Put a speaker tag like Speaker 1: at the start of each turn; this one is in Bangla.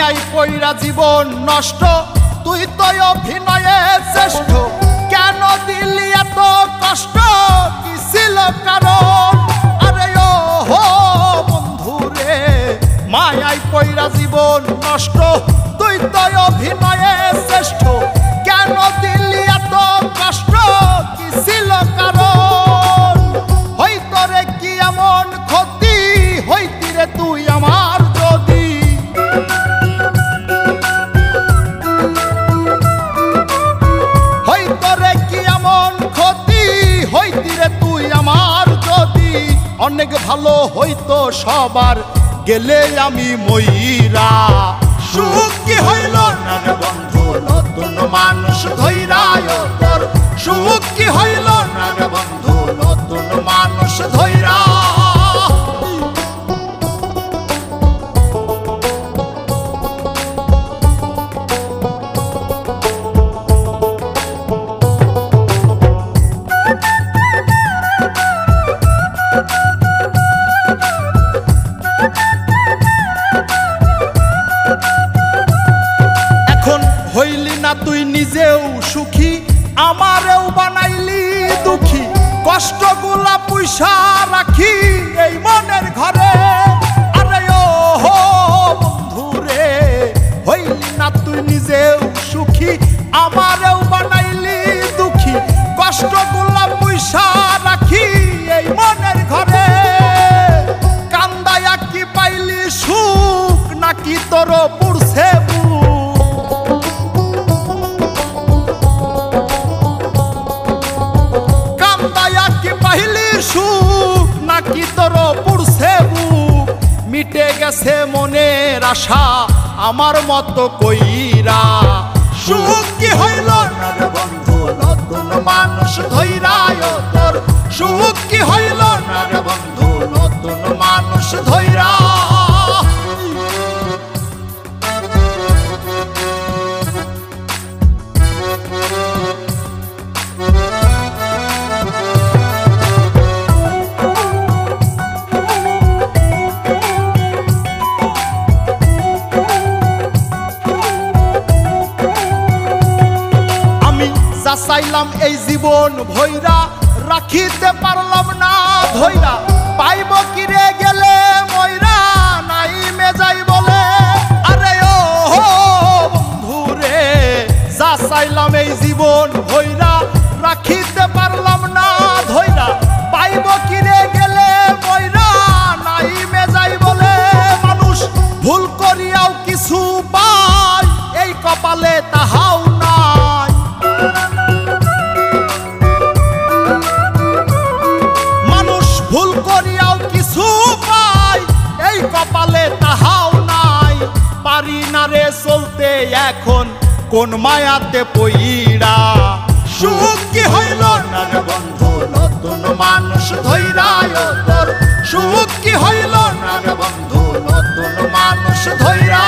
Speaker 1: মায়াই পইরা জীবন নষ্ট, তুই তো অভিনয়ে শ্রেষ্ঠ, কেন দিলি এত কষ্ট, কি ছিল কারণ? আরে ও হো বন্ধু রে, মায়াই পইরা জীবন নষ্ট, তুই তো অভিনয়ে শ্রেষ্ঠ, কেন দিলি এত কষ্ট, কি ছিল কারণ? হইতো রে কি এমন ক্ষতি, হইতি রে তুই আমার যদি, হইতো রে কি এমন ক্ষতি, হইতি রে তুই আমার যদি, অনেক ভালো হইতো সবার গেলে আমি ময়রা। সুখ কি হইল না রে বন্ধু নতুন মানুষ ধৈরায় তোর, সুখ কি হইল না রে বন্ধু নতুন মানুষ ধৈরা। হইলি না তুই নিজেও সুখী, আমারেও বানাইলি দুঃখী, কষ্টগুলা পুইসা রাখি এই মনের ঘরে। আরে ও হো বন্ধু রে, হইলি না তুই নিজেও সুখী, আমারেও বানাইলি দুঃখী, কষ্টগুলা পুইসা রাখি এই মনের ঘরে। কান্দায়া কি পাইলি সুখ, নাকি তোর পুরছে সুখ, নাকি তোর পুরছে বুক? মিটে গেছে মনের আশা আমার মতো কইরা। সুখ কি হইল না রে বন্ধু নতুন মানুষ ধৈরায় তোর, সুখ কি হইল না রে বন্ধু নতুন মানুষ ধৈরা। চাইলাম এই জীবন ভৈরা, রাখিতে পারলাম না ধৈরা, পাইব কিরে গেলে ময়রা, নাই মেজাই বলে। আরে ও বন্ধু রে, যা চাইলাম এই জীবন ভৈরা, রাখিতে পারলাম না ধৈরা, পাইব কিরে গেলে ময়রা, নাই মেজাই বলে। মানুষ ভুল করিয়াও কিছু পায়, এই কপালে তাহাও নাই। ভুল করিয়াও কিছু পাই, এই কপালে তাহাও নাই। পারি না রে চলতে এখন কোন মায়াতে পইরা। সুখ কি হইল না রে বন্ধু নতুন মানুষ ধৈরায় তোর, সুখ কি হইল না রে বন্ধু নতুন মানুষ ধৈরা।